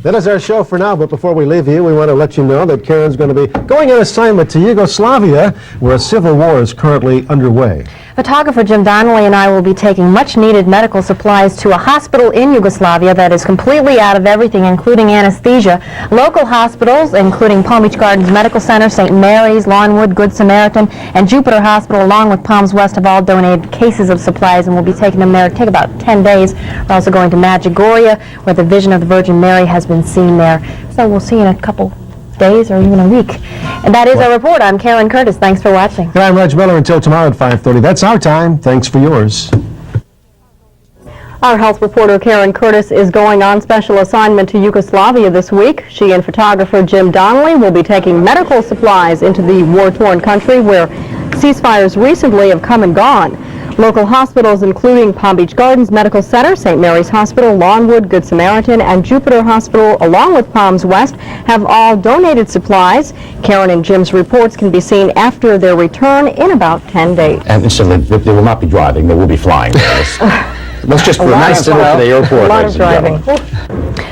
That is our show for now, but before we leave you, we want to let you know that Karen's going to be going on assignment to Yugoslavia, where a civil war is currently underway. Photographer Jim Donnelly and I will be taking much-needed medical supplies to a hospital in Yugoslavia that is completely out of everything, including anesthesia. Local hospitals, including Pavich Gardens Medical Center, St. Mary's, Lawnwood, Good Samaritan, and Jupiter Hospital, along with Palms West, have all donated cases of supplies, and we'll be taking them there. It'll take about 10 days. We're also going to Medjugorje, where the Vision of the Virgin Mary has been seen there. So we'll see you in a couple days or even a week. And that is our report. I'm Karen Curtis. Thanks for watching. And I'm Reg Miller. Until tomorrow at 5:30. That's our time. Thanks for yours. Our health reporter Karen Curtis is going on special assignment to Yugoslavia this week. She and photographer Jim Donnelly will be taking medical supplies into the war-torn country where ceasefires recently have come and gone. Local hospitals, including Pavich Gardens Medical Center, St. Mary's Hospital, Lawnwood, Good Samaritan, and Jupiter Hospital, along with Palms West, have all donated supplies. Karen and Jim's reports can be seen after their return in about 10 days. And so they will not be driving, they will be flying. Let's just for a nice visit to the airport. A lot of driving.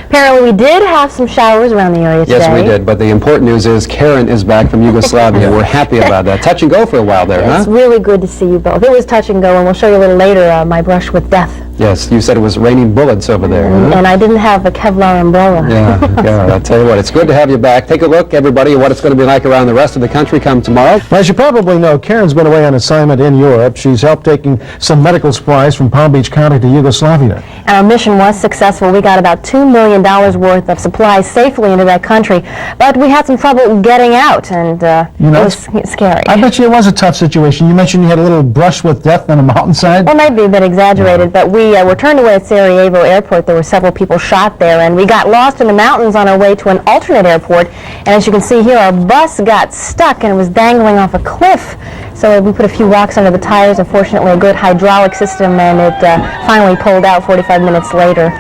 Apparently we did have some showers around the area today. Yes, we did, but the important news is Karen is back from Yugoslavia. We're happy about that. Touch and go for a while there, huh? It's really good to see you both. It was touch and go, and we'll show you a little later my brush with death. Yes, you said it was raining bullets over there. Huh? And I didn't have a Kevlar umbrella. Yeah, I'll tell you what, it's good to have you back. Take a look, everybody, at what it's going to be like around the rest of the country come tomorrow. Well, as you probably know, Karen's been away on assignment in Europe. She's helped taking some medical supplies from Palm Beach County to Yugoslavia. Our mission was successful. We got about $2 million worth of supplies safely into that country, but we had some trouble getting out, and it was scary. I bet you it was a tough situation. You mentioned you had a little brush with death on a mountainside. Well, it might be a bit exaggerated, but we were turned away at Sarajevo Airport. There were several people shot there, and we got lost in the mountains on our way to an alternate airport. And as you can see here, our bus got stuck and it was dangling off a cliff. So we put a few rocks under the tires, and fortunately a good hydraulic system, and it finally pulled out 45 minutes later.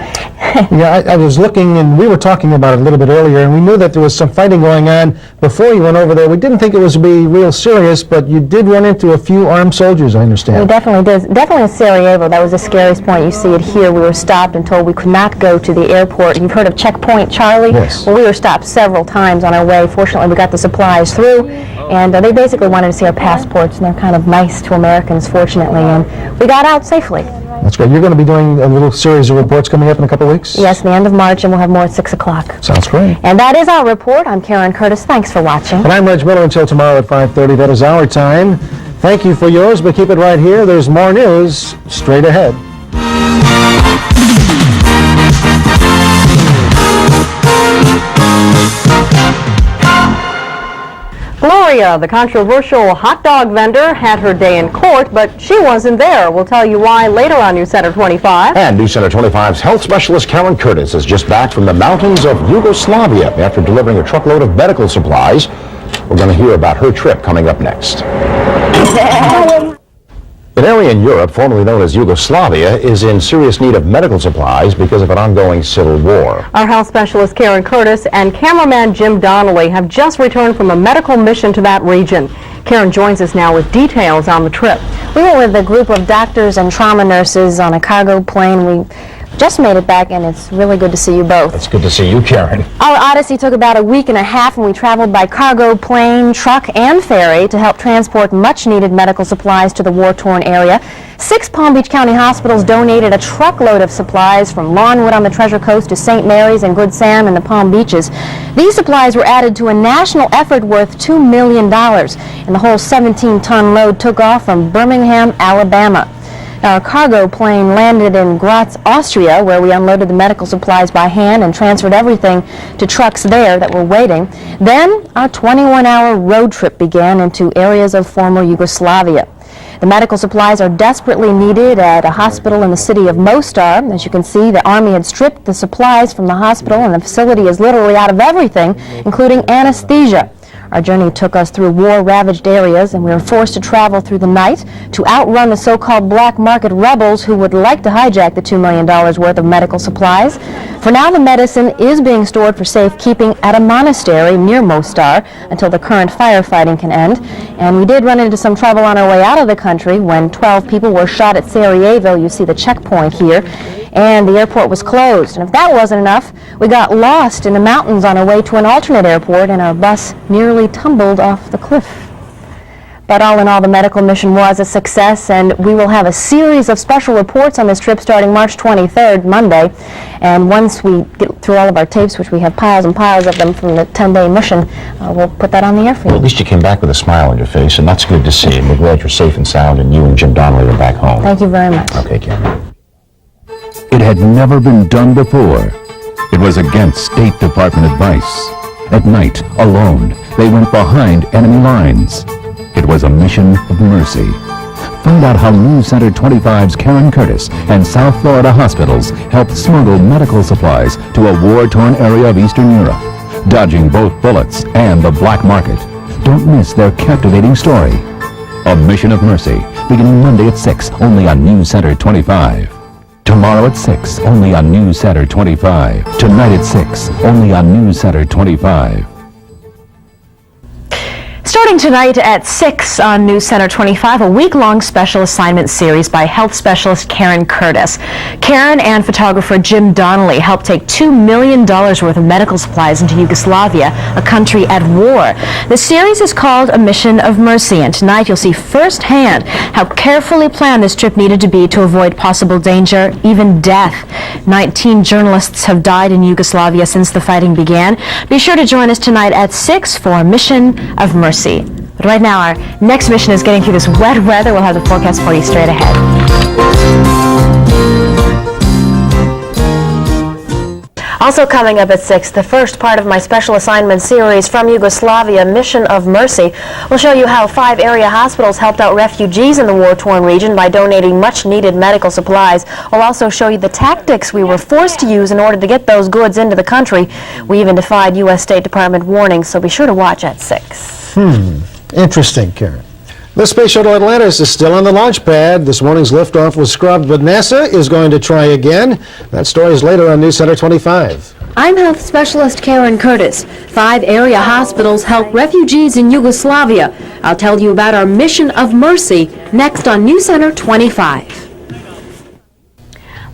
Yeah, I was looking, and we were talking about it a little bit earlier, and we knew that there was some fighting going on before you went over there. We didn't think it was to be real serious, but you did run into a few armed soldiers, I understand. We definitely did. Definitely in Sarajevo, that was the scariest point. You see it here. We were stopped and told we could not go to the airport. You've heard of Checkpoint Charlie? Yes. Well, we were stopped several times on our way. Fortunately, we got the supplies through, and they basically wanted to see our passports, and they're kind of nice to Americans, fortunately, and we got out safely. That's great. You're going to be doing a little series of reports coming up in a couple of weeks? Yes, the end of March, and we'll have more at 6 o'clock. Sounds great. And that is our report. I'm Karen Curtis. Thanks for watching. And I'm Reg Miller. Until tomorrow at 5:30. That is our time. Thank you for yours, but keep it right here. There's more news straight ahead. Gloria, the controversial hot dog vendor, had her day in court, but she wasn't there. We'll tell you why later on NewsCenter 25. And NewsCenter 25's health specialist Karen Curtis is just back from the mountains of Yugoslavia after delivering a truckload of medical supplies. We're going to hear about her trip coming up next. An area in Europe, formerly known as Yugoslavia, is in serious need of medical supplies because of an ongoing civil war. Our health specialist Karen Curtis and cameraman Jim Donnelly have just returned from a medical mission to that region. Karen joins us now with details on the trip. We were with a group of doctors and trauma nurses on a cargo plane. We just made it back, and it's really good to see you both. It's good to see you, Karen. Our odyssey took about a week and a half, and we traveled by cargo plane, truck, and ferry to help transport much-needed medical supplies to the war-torn area. 6 Palm Beach County hospitals donated a truckload of supplies from Lawnwood on the Treasure Coast to St. Mary's and Good Sam in the Palm Beaches. These supplies were added to a national effort worth $2 million, and the whole 17-ton load took off from Birmingham, Alabama. Our cargo plane landed in Graz, Austria, where we unloaded the medical supplies by hand and transferred everything to trucks there that were waiting. Then our 21-hour road trip began into areas of former Yugoslavia. The medical supplies are desperately needed at a hospital in the city of Mostar. As you can see, the Army had stripped the supplies from the hospital, and the facility is literally out of everything, including anesthesia. Our journey took us through war-ravaged areas, and we were forced to travel through the night to outrun the so-called black market rebels who would like to hijack the $2 million worth of medical supplies. For now, the medicine is being stored for safekeeping at a monastery near Mostar until the current firefighting can end. And we did run into some trouble on our way out of the country when 12 people were shot at Sarajevo. You see the checkpoint here. and the airport was closed. And if that wasn't enough, we got lost in the mountains on our way to an alternate airport, and our bus nearly tumbled off the cliff. But all in all, the medical mission was a success, and we will have a series of special reports on this trip starting March 23rd, Monday. And once we get through all of our tapes, which we have piles and piles of them from the 10-day mission, we'll put that on the air for you. Well, at least you came back with a smile on your face, and that's good to see. And we're glad you're safe and sound, and you and Jim Donnelly are back home. Thank you very much. Okay, Karen. It had never been done before. It was against State Department advice. At night, alone, they went behind enemy lines. It was a mission of mercy. Find out how NewsCenter 25's Karen Curtis and South Florida hospitals helped smuggle medical supplies to a war-torn area of Eastern Europe, dodging both bullets and the black market. Don't miss their captivating story. A Mission of Mercy, beginning Monday at 6, only on NewsCenter 25. Tomorrow at 6, only on NewsCenter 25. Tonight at 6, only on NewsCenter 25. Starting tonight at 6 on NewsCenter 25, a week-long special assignment series by health specialist Karen Curtis. Karen and photographer Jim Donnelly helped take $2 million worth of medical supplies into Yugoslavia, a country at war. The series is called A Mission of Mercy, and tonight you'll see firsthand how carefully planned this trip needed to be to avoid possible danger, even death. 19 journalists have died in Yugoslavia since the fighting began. Be sure to join us tonight at 6 for A Mission of Mercy. But right now, our next mission is getting through this wet weather. We'll have the forecast for you straight ahead. Also coming up at 6, the first part of my special assignment series from Yugoslavia, Mission of Mercy. We'll show you how 5 area hospitals helped out refugees in the war-torn region by donating much-needed medical supplies. We'll also show you the tactics we were forced to use in order to get those goods into the country. We even defied U.S. State Department warnings, so be sure to watch at 6. Interesting, Karen. The Space Shuttle Atlantis is still on the launch pad. This morning's liftoff was scrubbed, but NASA is going to try again. That story is later on NewsCenter 25. I'm health specialist Karen Curtis. 5 area hospitals help refugees in Yugoslavia. I'll tell you about our Mission of Mercy next on NewsCenter 25.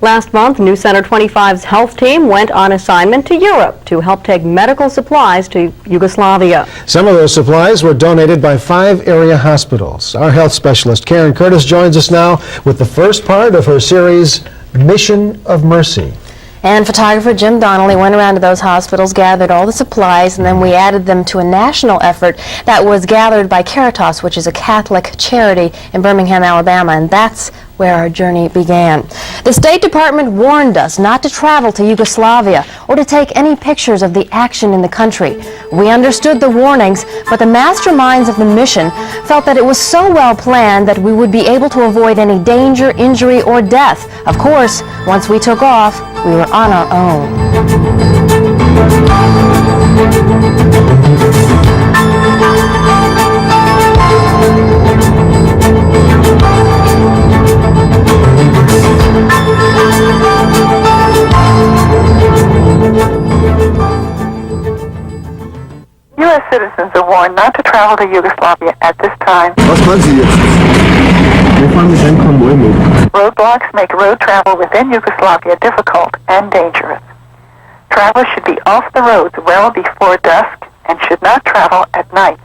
Last month, NewsCenter 25's health team went on assignment to Europe to help take medical supplies to Yugoslavia. Some of those supplies were donated by 5 area hospitals. Our health specialist Karen Curtis joins us now with the first part of her series, Mission of Mercy. And photographer Jim Donnelly went around to those hospitals, gathered all the supplies, and then we added them to a national effort that was gathered by Caritas, which is a Catholic charity in Birmingham, Alabama, and that's where our journey began. The State Department warned us not to travel to Yugoslavia or to take any pictures of the action in the country. We understood the warnings, but the masterminds of the mission felt that it was so well planned that we would be able to avoid any danger, injury, or death. Of course, once we took off, we were on our own. U.S. citizens are warned not to travel to Yugoslavia at this time. Roadblocks make road travel within Yugoslavia difficult and dangerous. Travelers should be off the roads well before dusk and should not travel at night.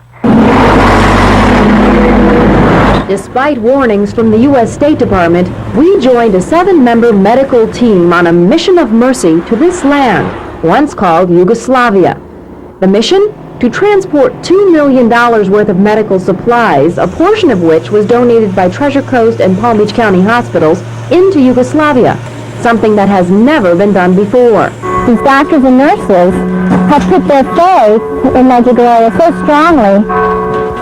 Despite warnings from the U.S. State Department, we joined a 7-member medical team on a mission of mercy to this land, once called Yugoslavia. The mission? To transport $2 million worth of medical supplies, a portion of which was donated by Treasure Coast and Palm Beach County hospitals, into Yugoslavia, something that has never been done before. These doctors and nurses have put their faith in Medjugorje so strongly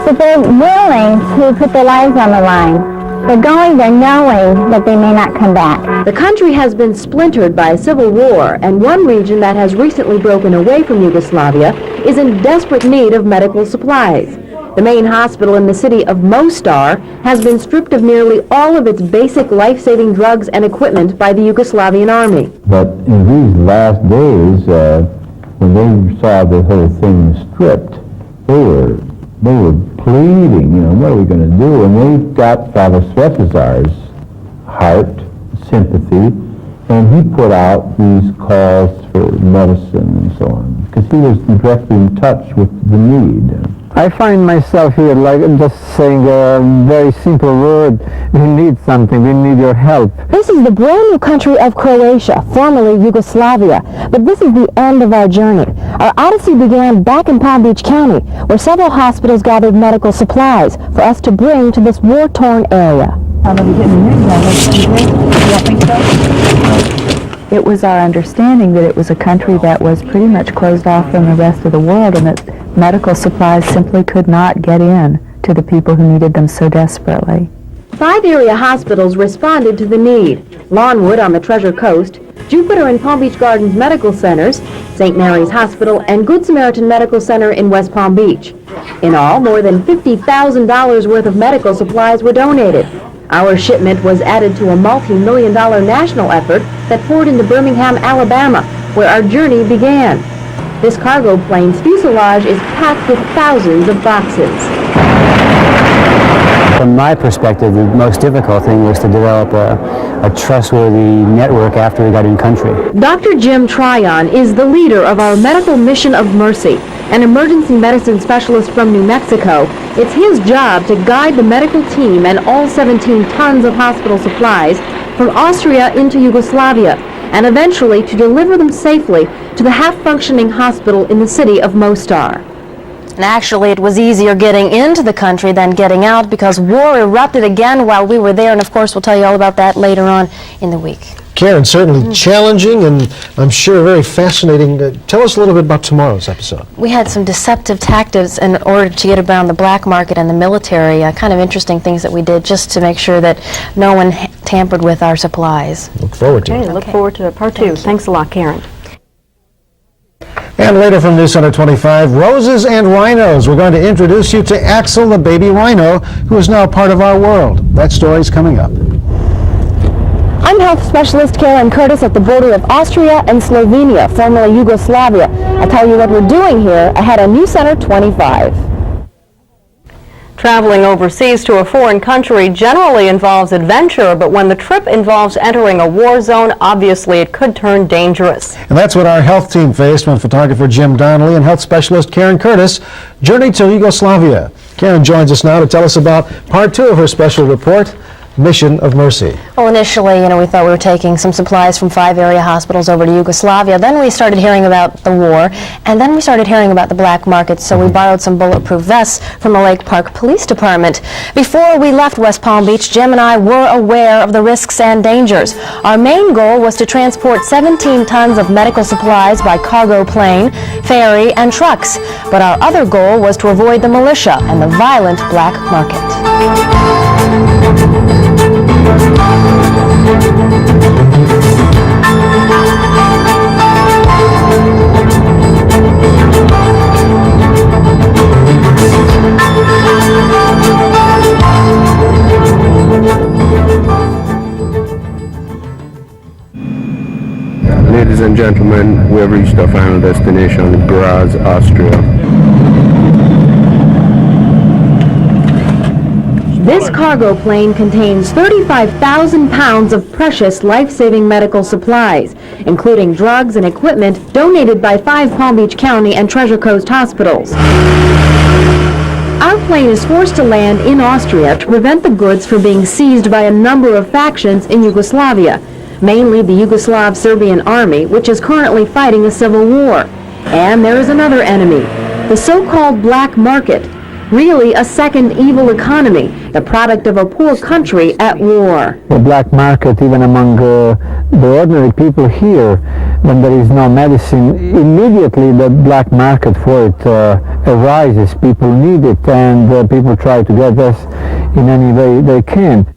that they're willing to put their lives on the line. They're going there knowing that they may not come back. The country has been splintered by civil war, and one region that has recently broken away from Yugoslavia is in desperate need of medical supplies. The main hospital in the city of Mostar has been stripped of nearly all of its basic life-saving drugs and equipment by the Yugoslavian army. But in these last days, when they saw the whole thing stripped, they were pleading, what are we going to do? And they got Father Svetozar's heart, sympathy, And he put out these calls for medicine and so on, because he was directly in touch with the need. I find myself here like just saying a very simple word. We need something. We need your help. This is the brand new country of Croatia, formerly Yugoslavia. But this is the end of our journey. Our odyssey began back in Palm Beach County, where several hospitals gathered medical supplies for us to bring to this war-torn area. It was our understanding that it was a country that was pretty much closed off from the rest of the world and that medical supplies simply could not get in to the people who needed them so desperately. 5 area hospitals responded to the need. Lawnwood on the Treasure Coast, Jupiter and Palm Beach Gardens Medical Centers, St. Mary's Hospital, and Good Samaritan Medical Center in West Palm Beach. In all, more than $50,000 worth of medical supplies were donated. Our shipment was added to a multi-million-dollar national effort that poured into Birmingham, Alabama, where our journey began. This cargo plane's fuselage is packed with thousands of boxes. From my perspective, the most difficult thing was to develop a trustworthy network after we got in country. Dr. Jim Tryon is the leader of our Medical Mission of Mercy, an emergency medicine specialist from New Mexico. It's his job to guide the medical team and all 17 tons of hospital supplies from Austria into Yugoslavia, and eventually to deliver them safely to the half-functioning hospital in the city of Mostar. And actually, it was easier getting into the country than getting out because war erupted again while we were there, and of course we'll tell you all about that later on in the week. Karen, certainly challenging and I'm sure very fascinating. Tell us a little bit about tomorrow's episode. We had some deceptive tactics in order to get around the black market and the military, kind of interesting things that we did just to make sure that no one tampered with our supplies. Look forward to it. Okay, look forward to part 2. Thanks a lot, Karen. And later from NewsCenter 25, Roses and Rhinos. We're going to introduce you to Axel, the baby rhino, who is now part of our world. That story's coming up. I'm health specialist Karen Curtis at the border of Austria and Slovenia, formerly Yugoslavia. I'll tell you what we're doing here ahead of NewsCenter 25. Traveling overseas to a foreign country generally involves adventure, but when the trip involves entering a war zone, obviously it could turn dangerous. And that's what our health team faced when photographer Jim Donnelly and health specialist Karen Curtis journeyed to Yugoslavia. Karen joins us now to tell us about part 2 of her special report, Mission of Mercy. Well, initially, we thought we were taking some supplies from 5 area hospitals over to Yugoslavia. Then we started hearing about the war, and then we started hearing about the black market, so we borrowed some bulletproof vests from the Lake Park Police Department. Before we left West Palm Beach, Jim and I were aware of the risks and dangers. Our main goal was to transport 17 tons of medical supplies by cargo plane, ferry, and trucks. But our other goal was to avoid the militia and the violent black market. Ladies and gentlemen, we have reached our final destination, Graz, Austria. This cargo plane contains 35,000 pounds of precious life-saving medical supplies, including drugs and equipment donated by 5 Palm Beach County and Treasure Coast hospitals. Our plane is forced to land in Austria to prevent the goods from being seized by a number of factions in Yugoslavia, mainly the Yugoslav Serbian army, which is currently fighting a civil war. And there is another enemy, the so-called black market, really a second evil economy, the product of a poor country at war. The black market, even among the ordinary people here, when there is no medicine, immediately the black market for it arises. People need it, and people try to get this in any way they can.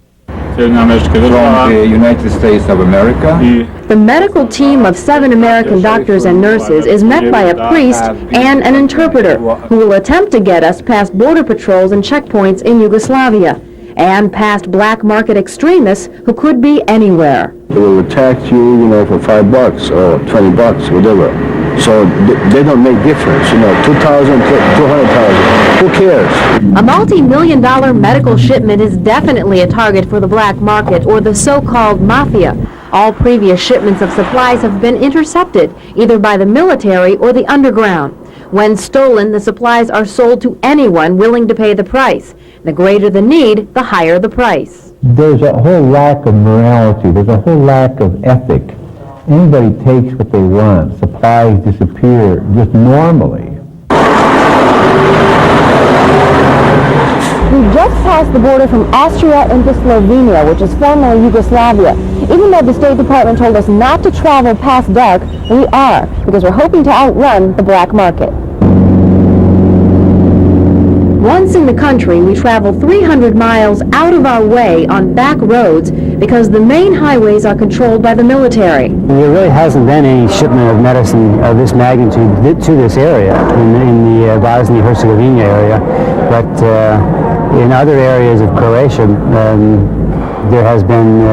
From the United States of America. The medical team of 7 American doctors and nurses is met by a priest and an interpreter who will attempt to get us past border patrols and checkpoints in Yugoslavia and past black market extremists who could be anywhere. They will attack you, for $5 or $20, whatever. So they don't make difference, 2,000, 200,000. Who cares? A multi-million-dollar medical shipment is definitely a target for the black market or the so-called mafia. All previous shipments of supplies have been intercepted, either by the military or the underground. When stolen, the supplies are sold to anyone willing to pay the price. The greater the need, the higher the price. There's a whole lack of morality. There's a whole lack of ethic. Anybody takes what they want. Supplies disappear just normally. We just passed the border from Austria into Slovenia, which is formerly Yugoslavia. Even though the State Department told us not to travel past dark, we are, because we're hoping to outrun the black market. Once in the country, we travel 300 miles out of our way on back roads because the main highways are controlled by the military. There really hasn't been any shipment of medicine of this magnitude to this area, in the Bosnia-Herzegovina area, but in other areas of Croatia, there has been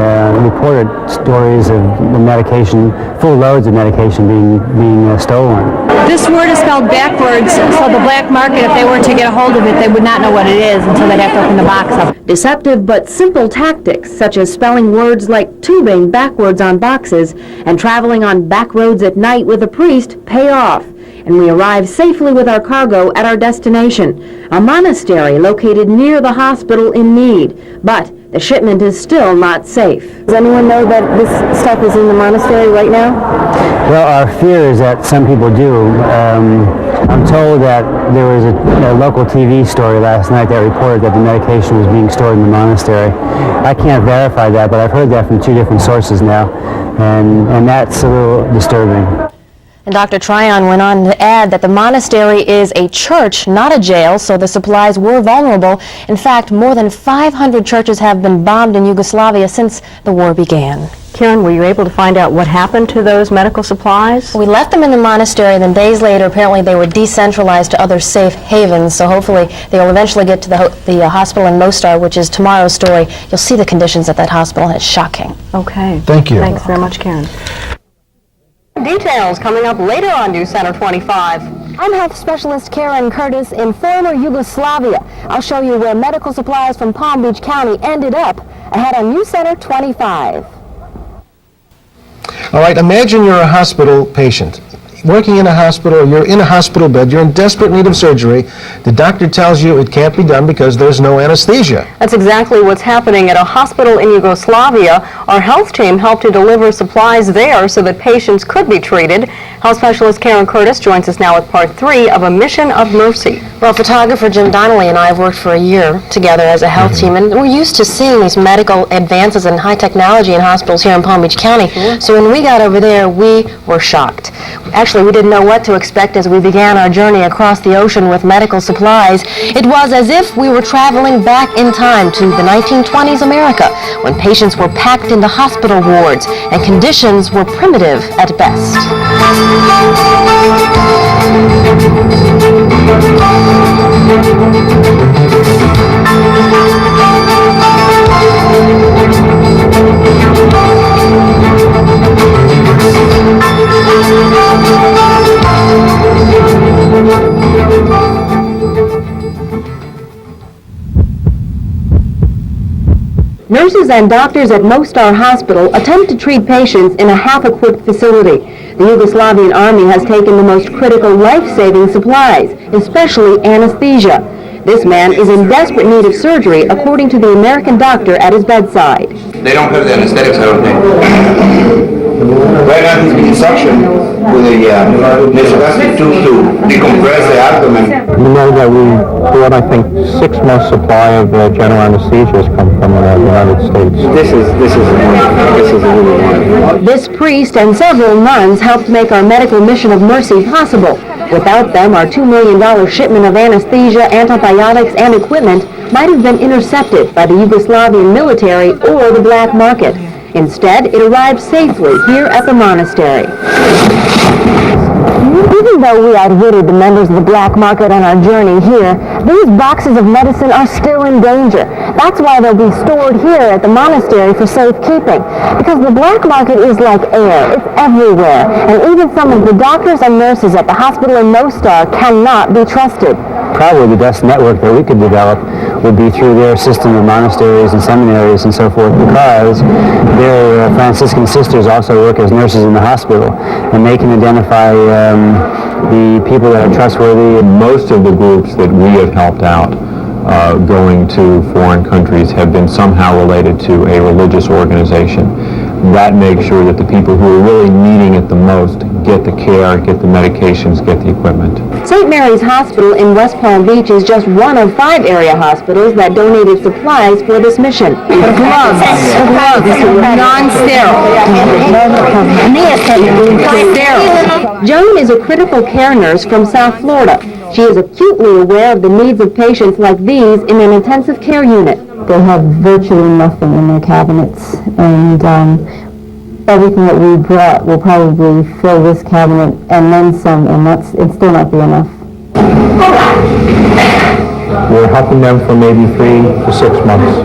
reported stories of the medication, full loads of medication being stolen. This word is spelled backwards, so the black market, if they were to get a hold of it, they would not know what it is until they'd have to open the box up. Deceptive but simple tactics, such as spelling words like tubing backwards on boxes and traveling on back roads at night with a priest, pay off. And we arrive safely with our cargo at our destination, a monastery located near the hospital in need. But the shipment is still not safe. Does anyone know that this stuff is in the monastery right now? Well, our fear is that some people do. I'm told that there was a local TV story last night that reported that the medication was being stored in the monastery. I can't verify that, but I've heard that from two different sources now, and that's a little disturbing. And Dr. Tryon went on to add that the monastery is a church, not a jail, so the supplies were vulnerable. In fact, more than 500 churches have been bombed in Yugoslavia since the war began. Karen, were you able to find out what happened to those medical supplies? We left them in the monastery, and then days later, apparently they were decentralized to other safe havens, so hopefully they will eventually get to the hospital in Mostar, which is tomorrow's story. You'll see the conditions at that hospital, and it's shocking. Okay. Thank you. Thanks very much, Karen. Details coming up later on NewsCenter 25. I'm Health Specialist Karen Curtis in former Yugoslavia. I'll show you where medical supplies from Palm Beach County ended up ahead on NewsCenter 25. All right, imagine you're a hospital patient. Working in a hospital, you're in a hospital bed, you're in desperate need of surgery. The doctor tells you it can't be done because there's no anesthesia. That's exactly what's happening at a hospital in Yugoslavia. Our health team helped to deliver supplies there so that patients could be treated. Health specialist Karen Curtis joins us now with part 3 of A Mission of Mercy. Well, photographer Jim Donnelly and I have worked for a year together as a health team, and we're used to seeing these medical advances and high technology in hospitals here in Palm Beach County. So when we got over there, we were shocked. Actually, we didn't know what to expect as we began our journey across the ocean with medical supplies. It was as if we were traveling back in time to the 1920s America, when patients were packed into hospital wards and conditions were primitive at best. Nurses and doctors at Mostar Hospital attempt to treat patients in a half-equipped facility. The Yugoslavian army has taken the most critical life-saving supplies, especially anesthesia. This man is in desperate need of surgery, according to the American doctor at his bedside. They don't have the anesthetics, I don't think. Right now he's being suctioned with a nasogastric tube to decompress the abdomen. You know that we brought, I think, 6 months supply of general anesthesia has come from the United States. This is a really wonderful. This priest and several nuns helped make our medical mission of mercy possible. Without them, our $2 million shipment of anesthesia, antibiotics, and equipment might have been intercepted by the Yugoslavian military or the black market. Instead, it arrived safely here at the monastery. Even though we outwitted the members of the black market on our journey here, these boxes of medicine are still in danger. That's why they'll be stored here at the monastery for safekeeping. Because the black market is like air. It's everywhere. And even some of the doctors and nurses at the hospital in Mostar cannot be trusted. probably the best network that we could develop would be through their system of monasteries and seminaries and so forth, because their Franciscan sisters also work as nurses in the hospital, and they can identify the people that are trustworthy. Most of the groups that we have helped out going to foreign countries have been somehow related to a religious organization. That makes sure that the people who are really needing it the most get the care, get the medications, get the equipment. St. Mary's Hospital in West Palm Beach is just one of 5 area hospitals that donated supplies for this mission. Gloves, non-sterile. Joan is a critical care nurse from South Florida. She is acutely aware of the needs of patients like these in an intensive care unit. They have virtually nothing in their cabinets, and everything that we brought will probably fill this cabinet and then some, and it's still not be enough. We're helping them for maybe 3 to 6 months.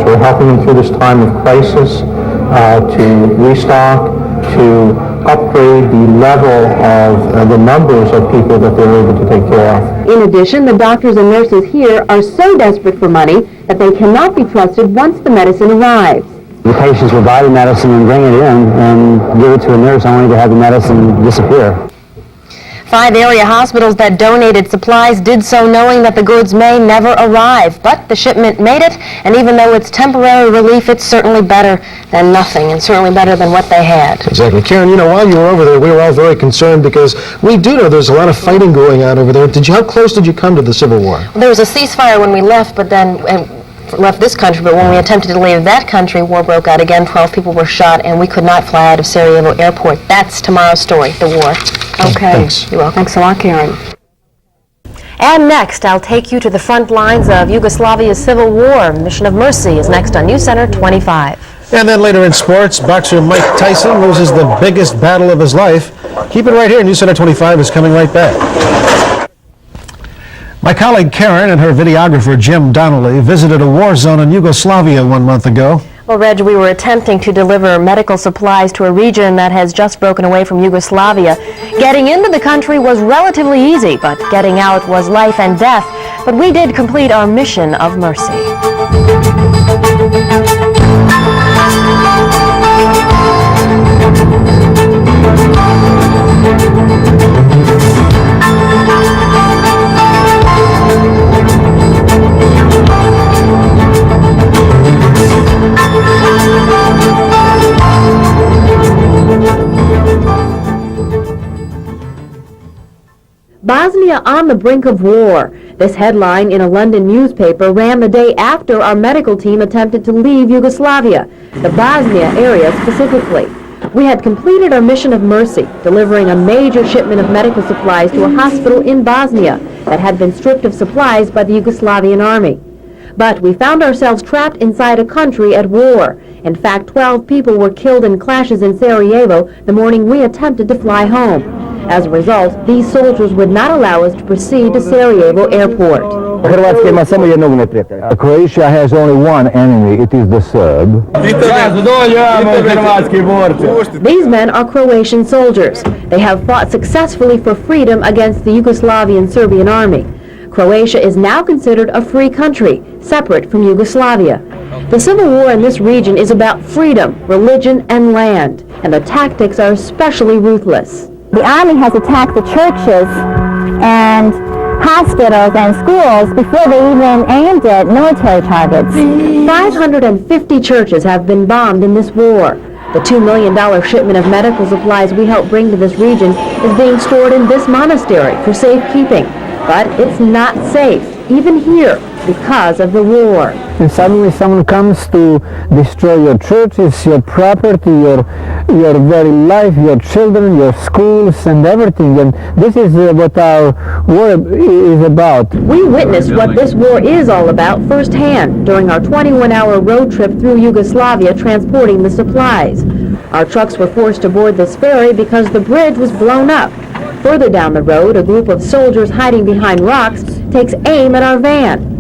So we're helping them through this time of crisis to restock, to upgrade the level of the numbers of people that they're able to take care of. In addition, the doctors and nurses here are so desperate for money that they cannot be trusted once the medicine arrives. The patients will buy the medicine and bring it in and give it to a nurse only to have the medicine disappear. 5 area hospitals that donated supplies did so knowing that the goods may never arrive, but the shipment made it, and even though it's temporary relief, it's certainly better than nothing, and certainly better than what they had. Exactly. Karen, you know, while you were over there, we were all very concerned because we do know there's a lot of fighting going on over there. How close did you come to the Civil War? Well, there was a ceasefire when we left, but then left this country, but when we attempted to leave that country, war broke out again. 12 people were shot, and we could not fly out of Sarajevo Airport. That's tomorrow's story, the war. Okay. Thanks. You're welcome. Thanks a lot, Karen. And next, I'll take you to the front lines of Yugoslavia's civil war. Mission of Mercy is next on NewsCenter 25. And then later in sports, boxer Mike Tyson loses the biggest battle of his life. Keep it right here. NewsCenter 25 is coming right back. My colleague Karen and her videographer Jim Donnelly visited a war zone in Yugoslavia 1 month ago. Well, Reg, we were attempting to deliver medical supplies to a region that has just broken away from Yugoslavia. Getting into the country was relatively easy, but getting out was life and death. But we did complete our mission of mercy. Bosnia on the brink of war. This headline in a London newspaper ran the day after our medical team attempted to leave Yugoslavia, the Bosnia area specifically. We had completed our mission of mercy, delivering a major shipment of medical supplies to a hospital in Bosnia that had been stripped of supplies by the Yugoslavian army. But we found ourselves trapped inside a country at war. In fact, 12 people were killed in clashes in Sarajevo the morning we attempted to fly home. As a result, these soldiers would not allow us to proceed to Sarajevo Airport. Croatia has only one enemy, it is the Serb. These men are Croatian soldiers. They have fought successfully for freedom against the Yugoslavian Serbian army. Croatia is now considered a free country, separate from Yugoslavia. The civil war in this region is about freedom, religion, and land, and the tactics are especially ruthless. The army has attacked the churches and hospitals and schools before they even aimed at military targets. 550 churches have been bombed in this war. The $2 million shipment of medical supplies we helped bring to this region is being stored in this monastery for safekeeping. But it's not safe, even here, because of the war. And suddenly someone comes to destroy your churches, your property, your very life, your children, your schools, and everything. And this is what our war is about. We witnessed what this war is all about firsthand during our 21-hour road trip through Yugoslavia transporting the supplies. Our trucks were forced to board this ferry because the bridge was blown up. Further down the road, a group of soldiers hiding behind rocks takes aim at our van.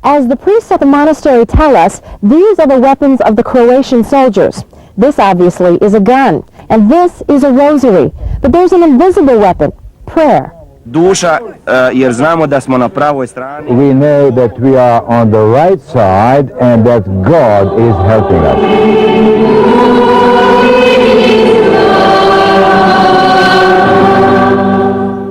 As the priests at the monastery tell us, these are the weapons of the Croatian soldiers. This obviously is a gun. And this is a rosary. But there's an invisible weapon, prayer. Duša, jer znamo da smo na pravoj strani. We know that we are on the right side and that God is helping us.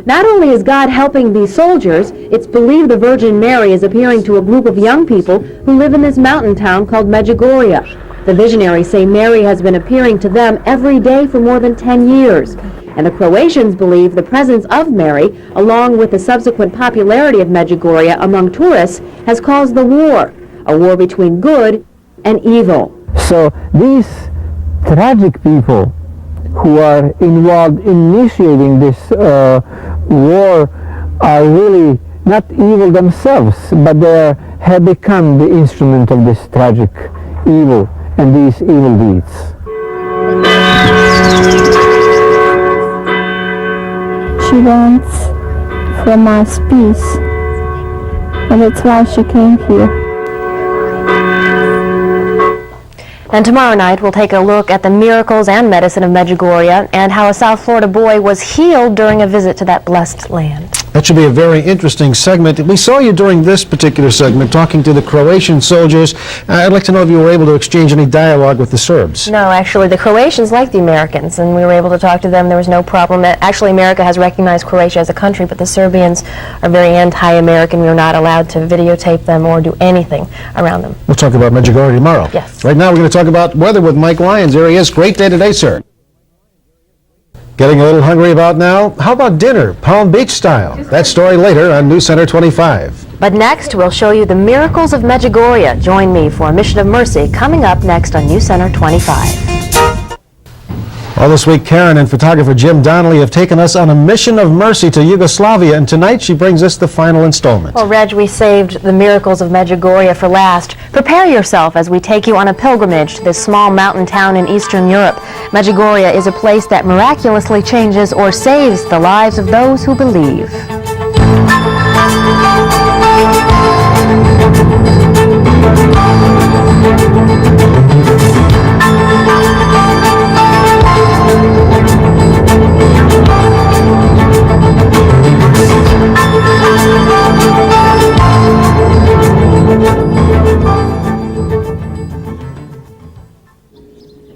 Not only is God helping these soldiers, it's believed the Virgin Mary is appearing to a group of young people who live in this mountain town called Medjugorje. The visionaries say Mary has been appearing to them every day for more than 10 years. And the Croatians believe the presence of Mary, along with the subsequent popularity of Medjugorje among tourists, has caused the war, a war between good and evil. So these tragic people who are involved in initiating this war are really not evil themselves, but they have become the instrument of this tragic evil and these evil deeds. She wants from us peace, and that's why she came here. And tomorrow night, we'll take a look at the miracles and medicine of Medjugorje and how a South Florida boy was healed during a visit to that blessed land. That should be a very interesting segment. We saw you during this particular segment talking to the Croatian soldiers. I'd like to know if you were able to exchange any dialogue with the Serbs. No, actually, the Croatians like the Americans, and we were able to talk to them. There was no problem. Actually, America has recognized Croatia as a country, but the Serbians are very anti-American. We were not allowed to videotape them or do anything around them. We'll talk about Medjugorje tomorrow. Yes. Right now, we're going to talk about weather with Mike Lyons. There he is. Great day today, sir. Getting a little hungry about now? How about dinner, Palm Beach style? That story later on NewsCenter 25. But next, we'll show you the miracles of Medjugorje. Join me for a Mission of Mercy coming up next on NewsCenter 25. All this week, Karen and photographer Jim Donnelly have taken us on a mission of mercy to Yugoslavia, and tonight she brings us the final installment. Well, Reg, we saved the miracles of Medjugorje for last. Prepare yourself as we take you on a pilgrimage to this small mountain town in Eastern Europe. Medjugorje is a place that miraculously changes or saves the lives of those who believe.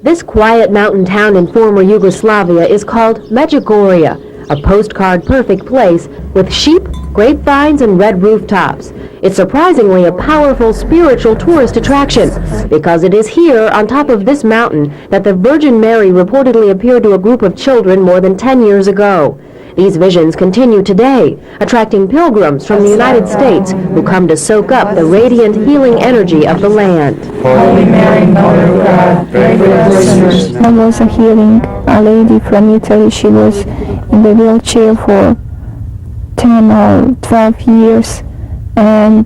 This quiet mountain town in former Yugoslavia is called Medjugorje, a postcard-perfect place with sheep, grapevines, and red rooftops. It's surprisingly a powerful spiritual tourist attraction because it is here, on top of this mountain, that the Virgin Mary reportedly appeared to a group of children more than 10 years ago. These visions continue today, attracting pilgrims from the United States who come to soak up the radiant healing energy of the land. Holy Mary, Mother of God, pray for us sinners. There was a healing, a lady from Italy. She was in the wheelchair for 10 or 12 years, and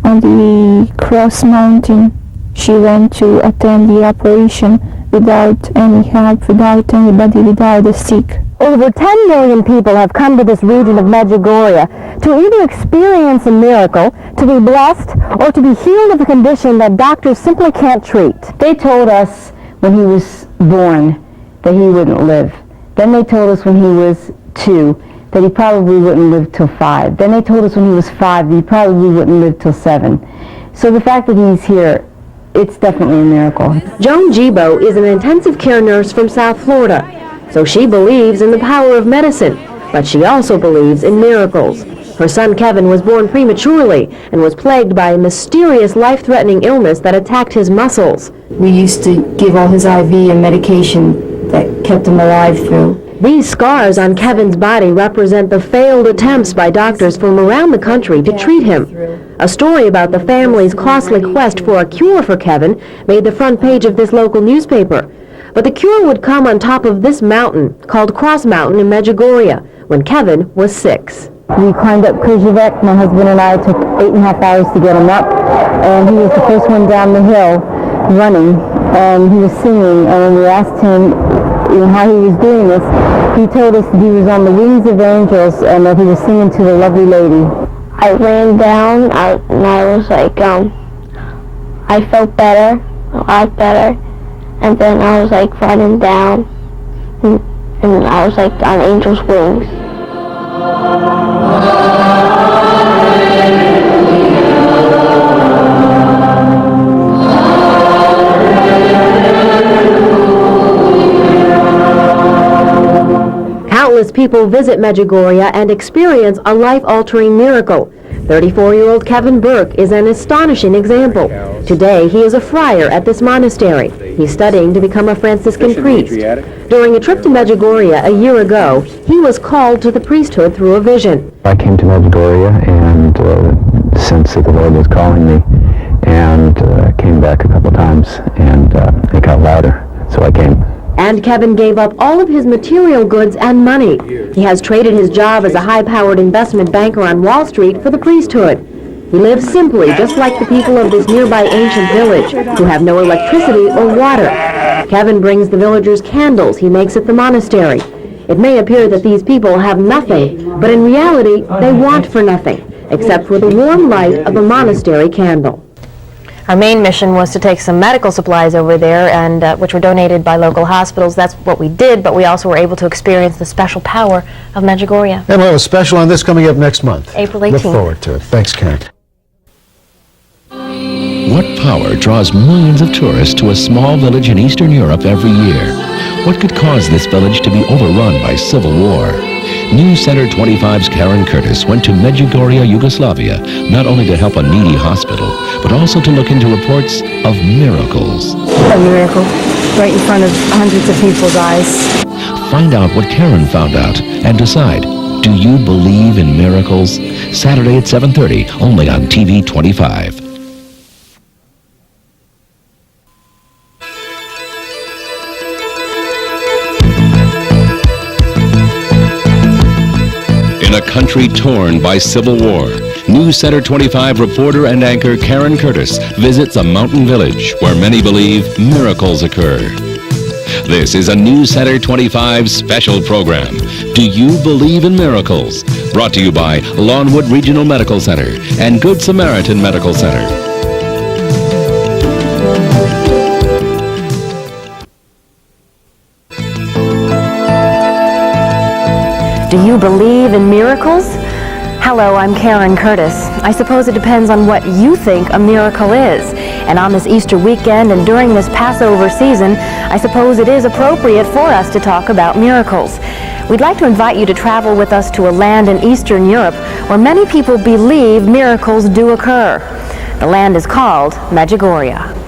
on the Cross Mountain she went to attend the operation without any help, without anybody, without a stick. Over 10 million people have come to this region of Medjugorje to either experience a miracle, to be blessed, or to be healed of a condition that doctors simply can't treat. They told us when he was born that he wouldn't live. Then they told us when he was 2 that he probably wouldn't live till 5. Then they told us when he was 5 that he probably wouldn't live till 7. So the fact that he's here, it's definitely a miracle. Joan Gebo is an intensive care nurse from South Florida. So she believes in the power of medicine, but she also believes in miracles. Her son Kevin was born prematurely and was plagued by a mysterious life-threatening illness that attacked his muscles. We used to give all his IV and medication that kept him alive through. These scars on Kevin's body represent the failed attempts by doctors from around the country to treat him. A story about the family's costly quest for a cure for Kevin made the front page of this local newspaper. But the cure would come on top of this mountain, called Cross Mountain in Medjugorje, when Kevin was 6. We climbed up Kraljevic. My husband and I took 8.5 hours to get him up, and he was the first one down the hill running, and he was singing, and when we asked him how he was doing this, he told us that he was on the wings of angels and that he was singing to the lovely lady. I ran down and I was like, I felt better, a lot better. And then I was like running down, and I was like on angel's wings. Countless people visit Medjugorje and experience a life-altering miracle. 34-year-old Kevin Burke is an astonishing example. Today, he is a friar at this monastery. He's studying to become a Franciscan priest. During a trip to Medjugorje a year ago, he was called to the priesthood through a vision. I came to Medjugorje and sensed that the Lord was calling me, and came back a couple times, and it got louder, so I came. And Kevin gave up all of his material goods and money. He has traded his job as a high-powered investment banker on Wall Street for the priesthood. He lives simply, just like the people of this nearby ancient village, who have no electricity or water. Kevin brings the villagers candles he makes at the monastery. It may appear that these people have nothing, but in reality, they want for nothing, except for the warm light of a monastery candle. Our main mission was to take some medical supplies over there, and which were donated by local hospitals. That's what we did, but we also were able to experience the special power of Medjugorje. And we'll have a special on this coming up next month. April 18th. Look forward to it. Thanks, Karen. What power draws millions of tourists to a small village in Eastern Europe every year? What could cause this village to be overrun by civil war? NewsCenter 25's Karen Curtis went to Medjugorje, Yugoslavia, not only to help a needy hospital, but also to look into reports of miracles. A miracle, right in front of hundreds of people's eyes. Find out what Karen found out and decide, do you believe in miracles? Saturday at 7:30, only on TV 25. In a country torn by civil war, NewsCenter 25 reporter and anchor Karen Curtis visits a mountain village where many believe miracles occur. This is a NewsCenter 25 special program, Do You Believe in Miracles? Brought to you by Lawnwood Regional Medical Center and Good Samaritan Medical Center. Do you believe in miracles? Hello, I'm Karen Curtis. I suppose it depends on what you think a miracle is. And on this Easter weekend and during this Passover season, I suppose it is appropriate for us to talk about miracles. We'd like to invite you to travel with us to a land in Eastern Europe where many people believe miracles do occur. The land is called Medjugorje.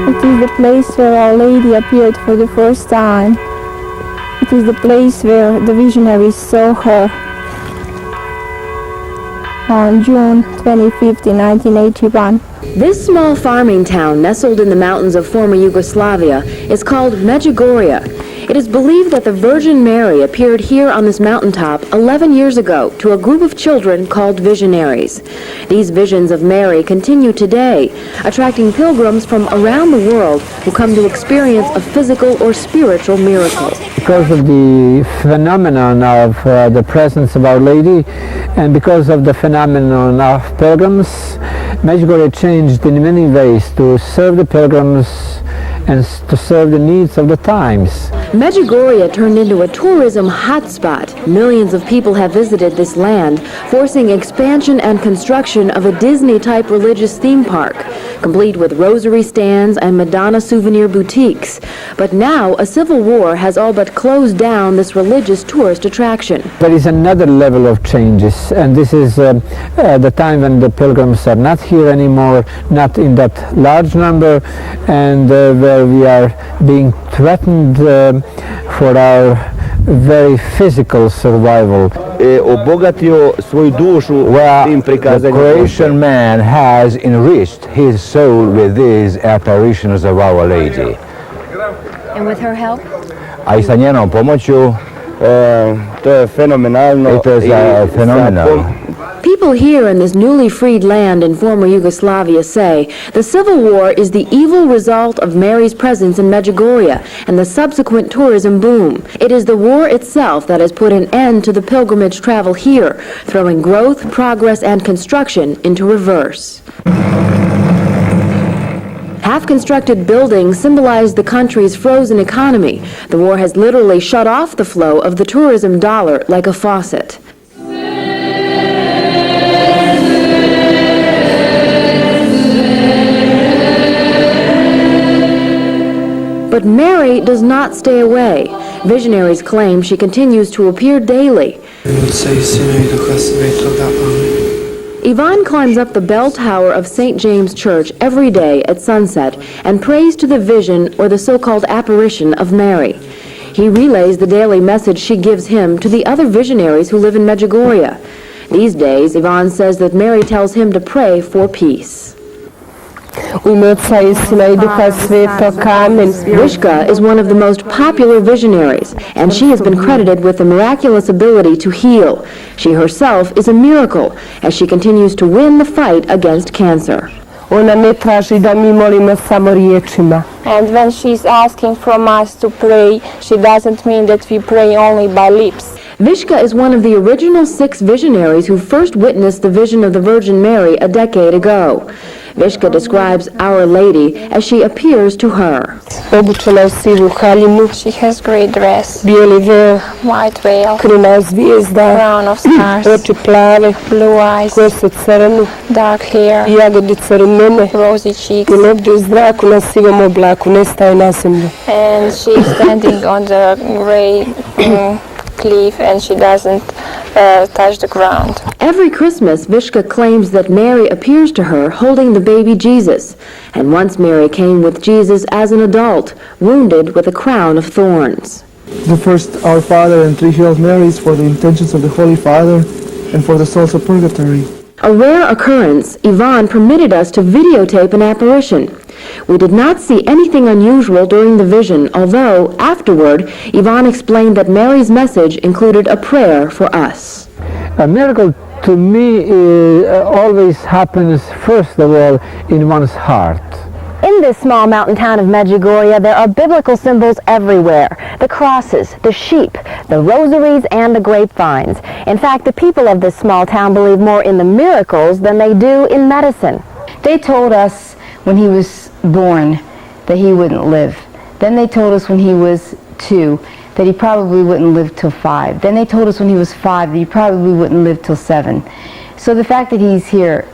It is the place where Our Lady appeared for the first time. It is the place where the visionaries saw her on June 25th, 1981. This small farming town nestled in the mountains of former Yugoslavia is called Medjugorje. It is believed that the Virgin Mary appeared here on this mountaintop 11 years ago to a group of children called visionaries. These visions of Mary continue today, attracting pilgrims from around the world who come to experience a physical or spiritual miracle. Because of the phenomenon of the presence of Our Lady and because of the phenomenon of pilgrims, Medjugorje changed in many ways to serve the pilgrims and to serve the needs of the times. Medjugorje turned into a tourism hotspot. Millions of people have visited this land, forcing expansion and construction of a Disney-type religious theme park, complete with rosary stands and Madonna souvenir boutiques. But now, a civil war has all but closed down this religious tourist attraction. There is another level of changes, and this is the time when the pilgrims are not here anymore, not in that large number, and where we are being threatened for our very physical survival. Where the Croatian man has enriched his soul with these apparitions of Our Lady. And with her help? A I sa njenom pomoću, to je fenomenalno. It is phenomenal. People here in this newly freed land in former Yugoslavia say the Civil War is the evil result of Mary's presence in Medjugorje and the subsequent tourism boom. It is the war itself that has put an end to the pilgrimage travel here, throwing growth, progress, and construction into reverse. half-constructed buildings symbolize the country's frozen economy. The war has literally shut off the flow of the tourism dollar like a faucet. But Mary does not stay away. Visionaries claim she continues to appear daily. Ivan climbs up the bell tower of St. James Church every day at sunset and prays to the vision or the so-called apparition of Mary. He relays the daily message she gives him to the other visionaries who live in Medjugorje. These days, Ivan says that Mary tells him to pray for peace. Vicka is one of the most popular visionaries, and she has been credited with the miraculous ability to heal. She herself is a miracle, as she continues to win the fight against cancer. And when she's asking from us to pray, she doesn't mean that we pray only by lips. Vicka is one of the original 6 visionaries who first witnessed the vision of the Virgin Mary a decade ago. Vicka describes Our Lady as she appears to her. She has great dress, white veil, crown of stars, blue eyes, dark hair, rosy cheeks, and she's standing on the gray cliff, and she doesn't touch the ground. Every Christmas, Vicka claims that Mary appears to her holding the baby Jesus. And once Mary came with Jesus as an adult, wounded with a crown of thorns. The first Our Father and 3 Hail Marys for the intentions of the Holy Father and for the souls of purgatory. A rare occurrence, Ivan permitted us to videotape an apparition. We did not see anything unusual during the vision, although, afterward, Ivan explained that Mary's message included a prayer for us. A miracle to me always happens, first of all, in one's heart. In this small mountain town of Medjugorje, there are biblical symbols everywhere. The crosses, the sheep, the rosaries, and the grapevines. In fact, the people of this small town believe more in the miracles than they do in medicine. They told us when he was born that he wouldn't live. Then they told us when he was 2 that he probably wouldn't live till 5. Then they told us when he was 5 that he probably wouldn't live till 7. So the fact that he's here,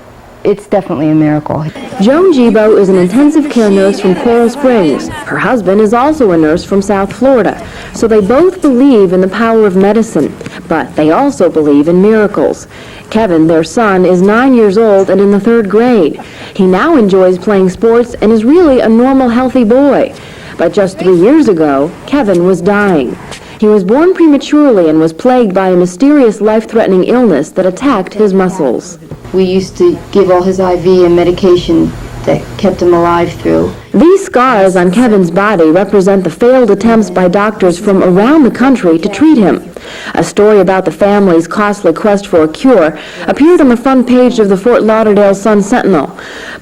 it's definitely a miracle. Joan Gebo is an intensive care nurse from Coral Springs. Her husband is also a nurse from South Florida. So they both believe in the power of medicine, but they also believe in miracles. Kevin, their son, is 9 years old and in the 3rd grade. He now enjoys playing sports and is really a normal, healthy boy. But just 3 years ago, Kevin was dying. He was born prematurely and was plagued by a mysterious life-threatening illness that attacked his muscles. We used to give all his IV and medication that kept him alive through. These scars on Kevin's body represent the failed attempts by doctors from around the country to treat him. A story about the family's costly quest for a cure appeared on the front page of the Fort Lauderdale Sun-Sentinel.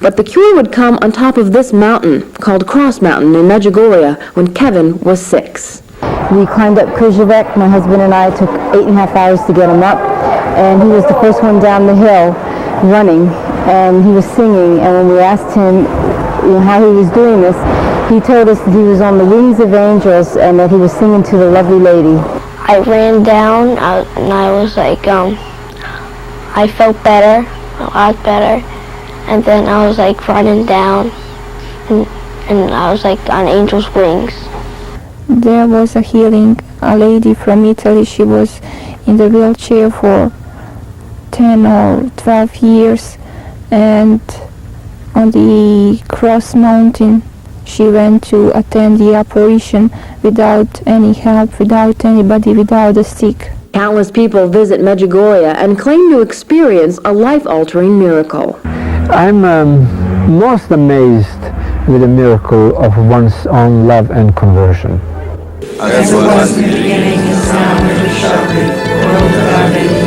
But the cure would come on top of this mountain, called Cross Mountain in Medjugorje, when Kevin was 6. We climbed up Kraljevic. My husband and I took 8.5 hours to get him up, and he was the first one down the hill running, and he was singing, and when we asked him how he was doing this, he told us that he was on the wings of angels and that he was singing to the lovely lady. I ran down and I was like, I felt better, a lot better, and then I was like running down and I was like on angel's wings. There was a healing, a lady from Italy. She was in the wheelchair for 10 or 12 years, and on the Cross Mountain she went to attend the operation without any help, without anybody, without a stick. Countless people visit Medjugorje and claim to experience a life-altering miracle. I'm most amazed with the miracle of one's own love and conversion. As it was in the beginning, is now, and ever shall be, world without end.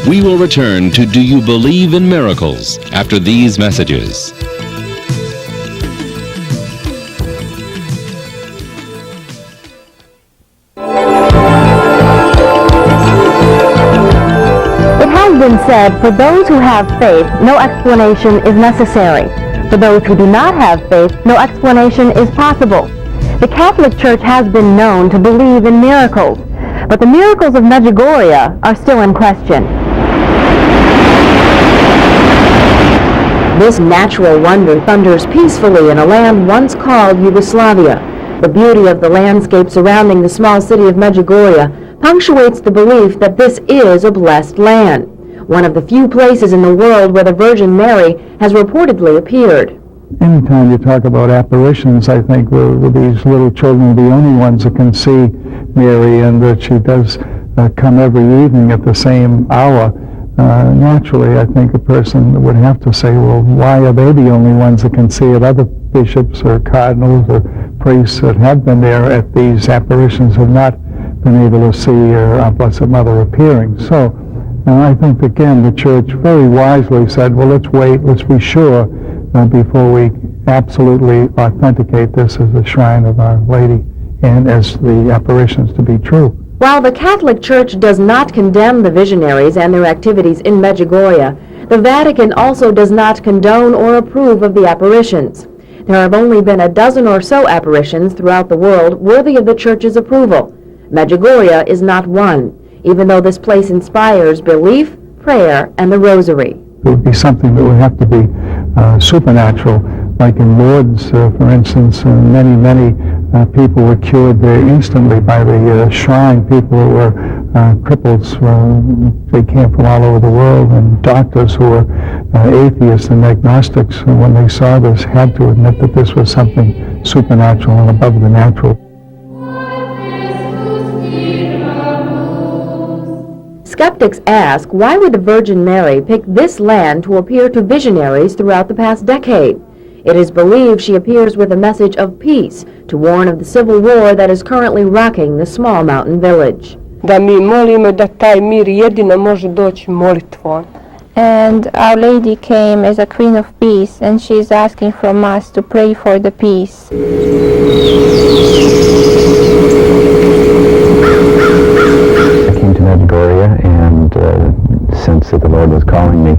We will return to Do You Believe in Miracles after these messages. It has been said, for those who have faith, no explanation is necessary. For those who do not have faith, no explanation is possible. The Catholic Church has been known to believe in miracles, but the miracles of Medjugorje are still in question. This natural wonder thunders peacefully in a land once called Yugoslavia. The beauty of the landscape surrounding the small city of Medjugorje punctuates the belief that this is a blessed land, one of the few places in the world where the Virgin Mary has reportedly appeared. Anytime you talk about apparitions, I think these little children are the only ones that can see Mary, and that she does come every evening at the same hour. Naturally, I think a person would have to say, well, why are they the only ones that can see it? Other bishops or cardinals or priests that have been there at these apparitions have not been able to see our Blessed Mother appearing. So, I think, again, the Church very wisely said, well, let's wait, let's be sure before we absolutely authenticate this as a shrine of Our Lady and as the apparitions to be true. While the Catholic Church does not condemn the visionaries and their activities in Medjugorje, the Vatican also does not condone or approve of the apparitions. There have only been a dozen or so apparitions throughout the world worthy of the Church's approval. Medjugorje is not one, even though this place inspires belief, prayer, and the Rosary. It would be something that would have to be supernatural, like in Lourdes, for instance. Many people were cured there instantly by the shrine. People who were cripples, they came from all over the world, and doctors who were atheists and agnostics, when they saw this, had to admit that this was something supernatural and above the natural. Skeptics ask, why would the Virgin Mary pick this land to appear to visionaries throughout the past decade? It is believed she appears with a message of peace to warn of the civil war that is currently rocking the small mountain village. Da mi molimo da taj mir jedino može doći molitvom. And Our Lady came as a Queen of Peace, and she is asking from us to pray for the peace. Medjugorje and sensed that the Lord was calling me,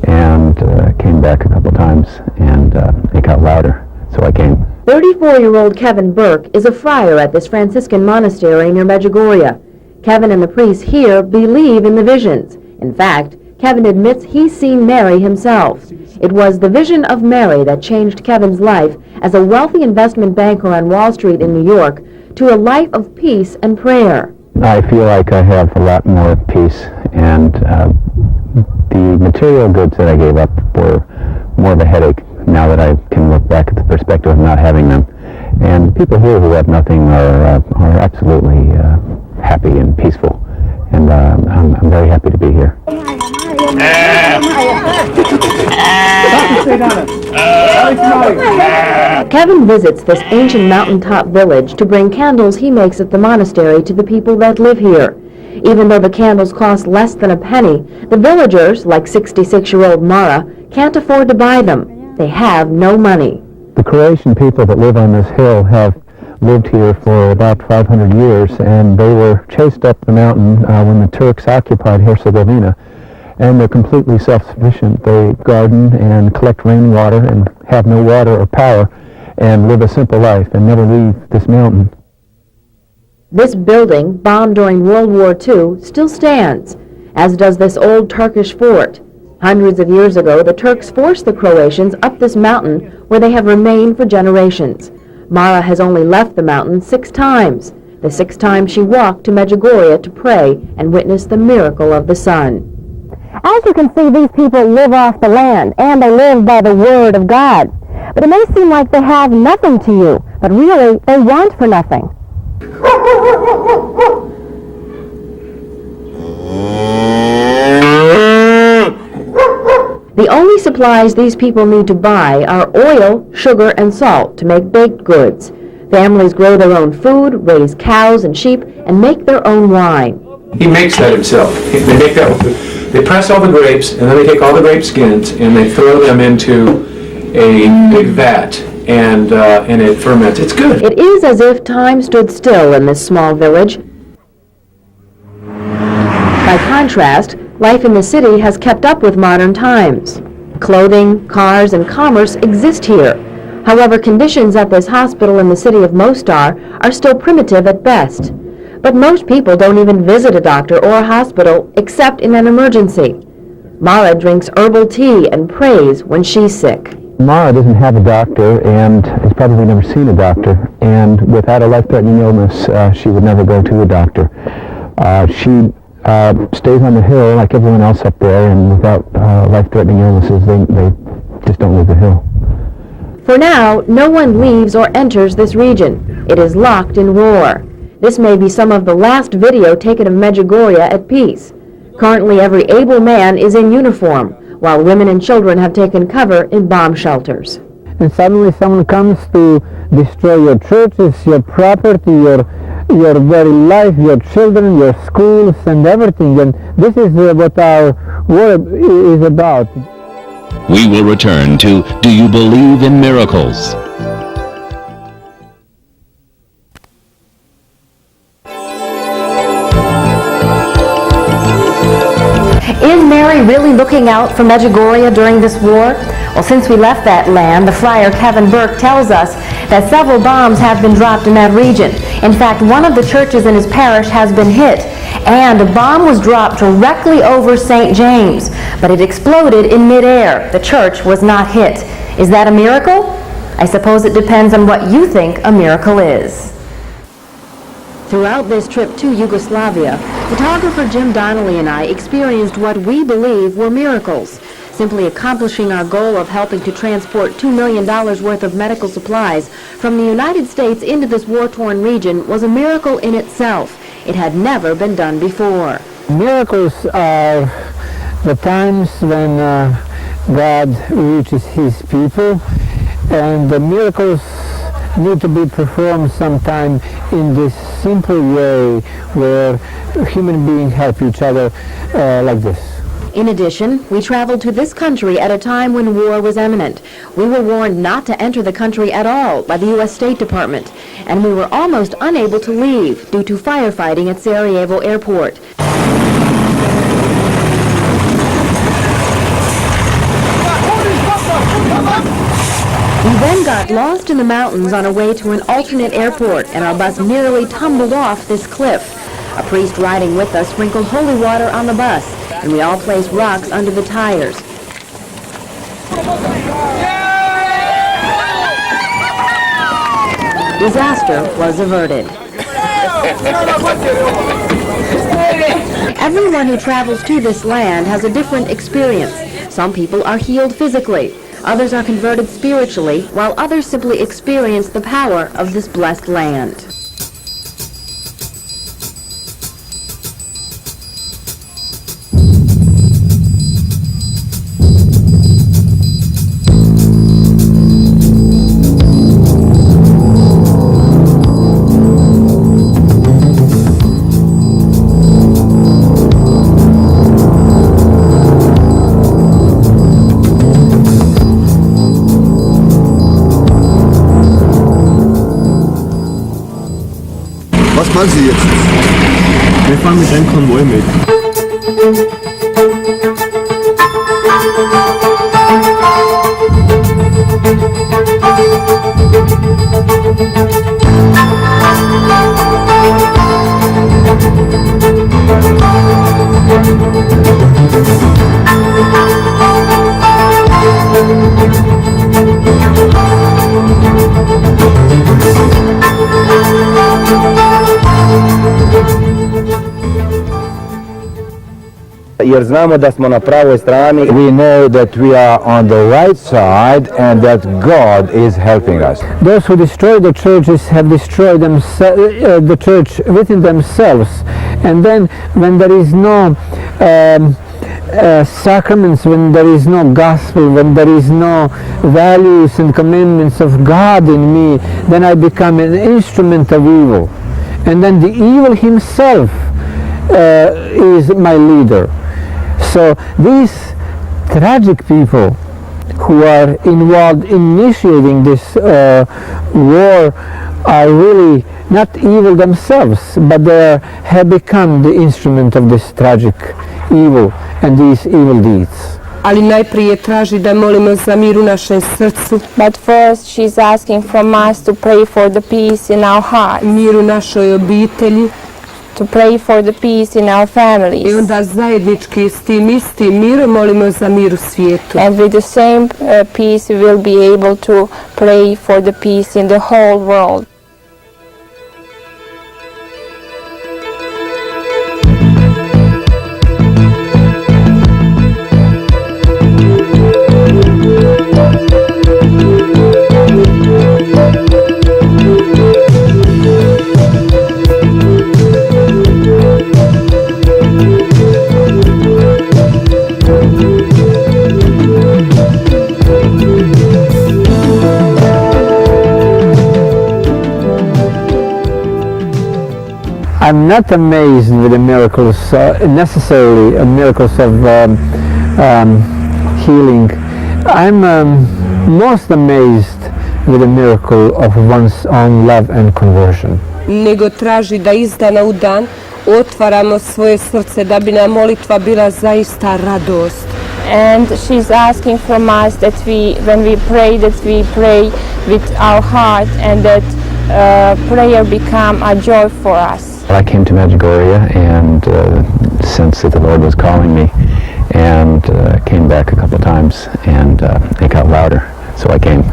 and came back a couple times, and it got louder, so I came. 34-year-old Kevin Burke is a friar at this Franciscan monastery near Medjugorje. Kevin and the priests here believe in the visions. In fact, Kevin admits he's seen Mary himself. It was the vision of Mary that changed Kevin's life as a wealthy investment banker on Wall Street in New York to a life of peace and prayer. I feel like I have a lot more peace, and the material goods that I gave up were more of a headache now that I can look back at the perspective of not having them. And people here who have nothing are absolutely happy and peaceful, and I'm very happy to be here. Kevin visits this ancient mountaintop village to bring candles he makes at the monastery to the people that live here. Even though the candles cost less than a penny, the villagers, like 66-year-old Mara, can't afford to buy them. They have no money. The Croatian people that live on this hill have lived here for about 500 years, and they were chased up the mountain when the Turks occupied Herzegovina. And they're completely self-sufficient. They garden and collect rainwater and have no water or power and live a simple life and never leave this mountain. This building, bombed during World War II, still stands, as does this old Turkish fort. Hundreds of years ago, the Turks forced the Croatians up this mountain where they have remained for generations. Mara has only left the mountain 6 times, the 6 times she walked to Medjugorje to pray and witness the miracle of the sun. As you can see, these people live off the land, and they live by the Word of God. But it may seem like they have nothing to you, but really, they want for nothing. The only supplies these people need to buy are oil, sugar, and salt to make baked goods. Families grow their own food, raise cows and sheep, and make their own wine. He makes that himself. They make that. They press all the grapes, and then they take all the grape skins, and they throw them into a big vat, and it ferments. It's good. It is as if time stood still in this small village. By contrast, life in the city has kept up with modern times. Clothing, cars, and commerce exist here. However, conditions at this hospital in the city of Mostar are still primitive at best. But most people don't even visit a doctor or a hospital except in an emergency. Mara drinks herbal tea and prays when she's sick. Mara doesn't have a doctor and has probably never seen a doctor, and without a life-threatening illness, she would never go to a doctor. She stays on the hill like everyone else up there, and without life-threatening illnesses, they just don't leave the hill. For now, no one leaves or enters this region. It is locked in war. This may be some of the last video taken of Medjugorje at peace. Currently, every able man is in uniform, while women and children have taken cover in bomb shelters. And suddenly someone comes to destroy your churches, your property, your very life, your children, your schools, and everything. And this is what our war is about. We will return to Do You Believe in Miracles? Is Mary really looking out for Medjugorje during this war? Well, since we left that land, the Friar Burke tells us that several bombs have been dropped in that region. In fact, one of the churches in his parish has been hit, and a bomb was dropped directly over St. James, but it exploded in midair. The church was not hit. Is that a miracle? I suppose it depends on what you think a miracle is. Throughout this trip to Yugoslavia, photographer Jim Donnelly and I experienced what we believe were miracles. Simply accomplishing our goal of helping to transport $2 million worth of medical supplies from the United States into this war-torn region was a miracle in itself. It had never been done before. Miracles are the times when God reaches His people, and the miracles need to be performed sometime in this simple way where human beings help each other like this. In addition, we traveled to this country at a time when war was imminent. We were warned not to enter the country at all by the U.S. State Department, and we were almost unable to leave due to firefighting at Sarajevo Airport. We then got lost in the mountains on our way to an alternate airport, and our bus nearly tumbled off this cliff. A priest riding with us sprinkled holy water on the bus, and we all placed rocks under the tires. Disaster was averted. Everyone who travels to this land has a different experience. Some people are healed physically. Others are converted spiritually, while others simply experience the power of this blessed land. Was machen Sie jetzt? Wir fahren mit einem Konvoi mit. Jer znamo da smo na pravoj strani. We know that we are on the right side and that God is helping us. Those who destroy the churches have destroyed the church within themselves. And then when there is no sacraments, when there is no gospel, when there is no values and commandments of God in me, then I become an instrument of evil. And then the evil himself is my leader. So these tragic people who are involved in initiating this war are really not evil themselves, but they have become the instrument of this tragic evil and these evil deeds. ali najprije traži da molimo za mir u našem srcu. But first she's asking from us to pray for the peace in our heart. Mir u našoj obitelji. To pray for the peace in our families. I onda zajednički s tim istim mirom molimo za mir u svijetu. And with the same peace we will be able to pray for the peace in the whole world. I'm not amazed with the miracles, necessarily miracles of healing. I'm most amazed with the miracle of one's own love and conversion. Nego traži da iz dana u dan otvaramo svoje srce da bi nam molitva bila zaista radost. And she's asking from us that when we pray, that we pray with our heart and that prayer become a joy for us. I came to Medjugorje and sensed that the Lord was calling me, and came back a couple times, and it got louder, so I came.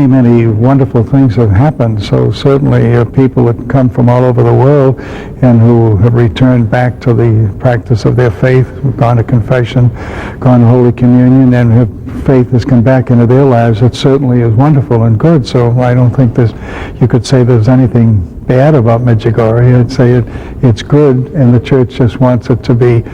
Many wonderful things have happened, so certainly people that come from all over the world and who have returned back to the practice of their faith, who've gone to confession, gone to Holy Communion, and have faith has come back into their lives, it certainly is wonderful and good. So I don't think you could say there's anything bad about Medjugorje. I'd say it's good, and the Church just wants it to be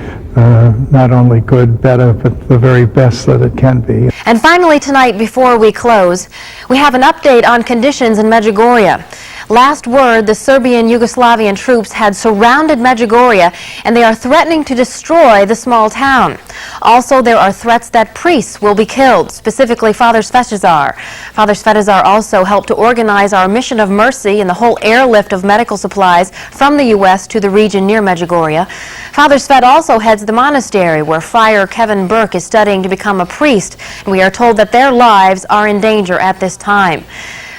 not only good, better, but the very best that it can be. And finally tonight, before we close, we have an update on conditions in Medjugorje. Last word, the Serbian Yugoslavian troops had surrounded Medjugorje and they are threatening to destroy the small town. Also, there are threats that priests will be killed, specifically Father Svetozar. Father Svetozar also helped to organize our mission of mercy and the whole airlift of medical supplies from the U.S. to the region near Medjugorje. Father Svet also heads the monastery where Friar Burke is studying to become a priest, and we are told that their lives are in danger at this time.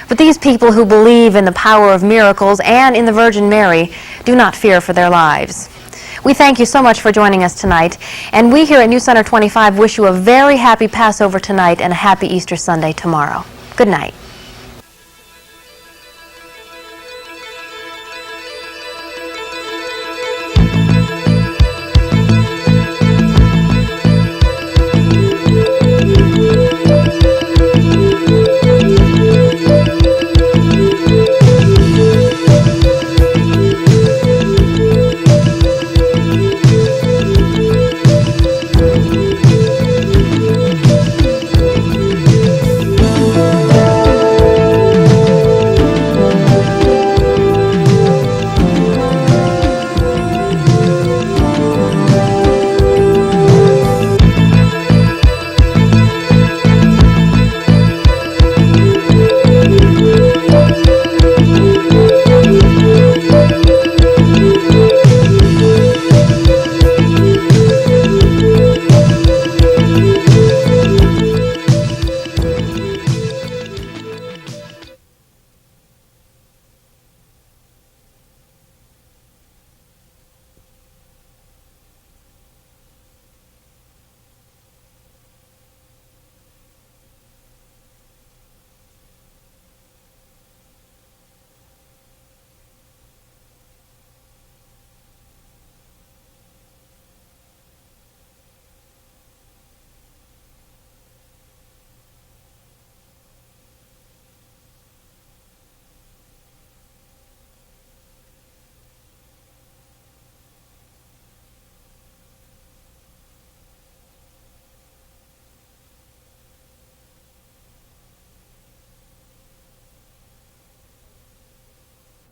But these people who believe in the power of miracles and in the Virgin Mary do not fear for their lives. We thank you so much for joining us tonight, and we here at NewsCenter 25 wish you a very happy Passover tonight and a happy Easter Sunday tomorrow. Good night.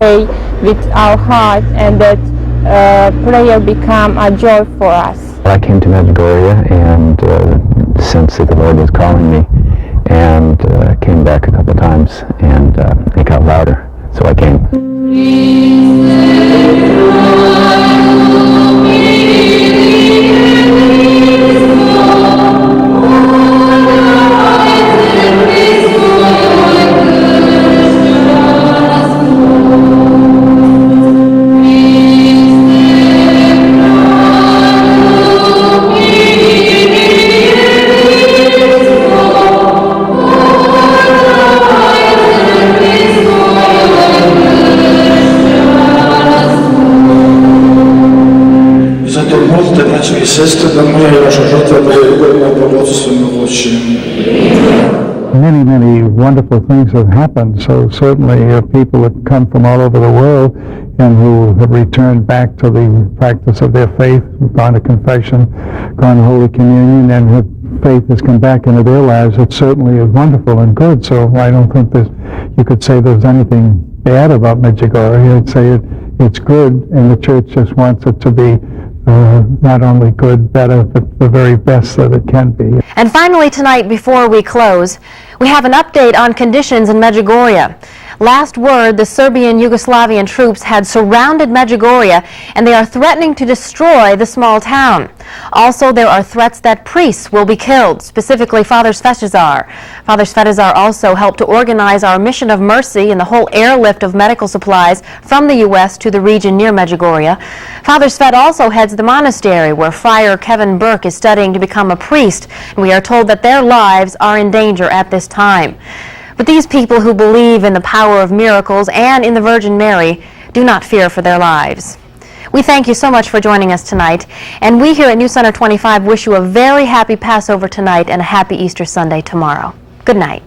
pray with our heart, and that prayer become a joy for us. I came to Medjugorje and sensed that the Lord was calling me, and came back a couple times, and it got louder, so I came. I sestre, da moja i vaša žrtva bude ugodna po Otcu svojim mogućim. Many wonderful things have happened. So certainly people that come from all over the world and who have returned back to the practice of their faith, gone to confession, gone to Holy Communion, and have faith has come back into their lives. It certainly is wonderful and good. So I don't think you could say there's anything bad about Medjugorje. I'd say it's good, and the church just wants it to be not only good, better, but the very best that it can be. And finally tonight, before we close, we have an update on conditions in Medjugorje. Last word, the Serbian Yugoslavian troops had surrounded Medjugorje, and they are threatening to destroy the small town. Also, there are threats that priests will be killed, specifically Father Svetozar. Father Svetozar also helped to organize our mission of mercy and the whole airlift of medical supplies from the U.S. to the region near Medjugorje. Father Svet also heads the monastery where Friar Burke is studying to become a priest, and we are told that their lives are in danger at this time. But these people who believe in the power of miracles and in the Virgin Mary do not fear for their lives. We thank you so much for joining us tonight, and we here at NewsCenter 25 wish you a very happy Passover tonight and a happy Easter Sunday tomorrow. Good night.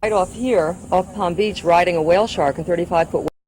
Right off here, off Palm Beach, riding a whale shark, a 35-foot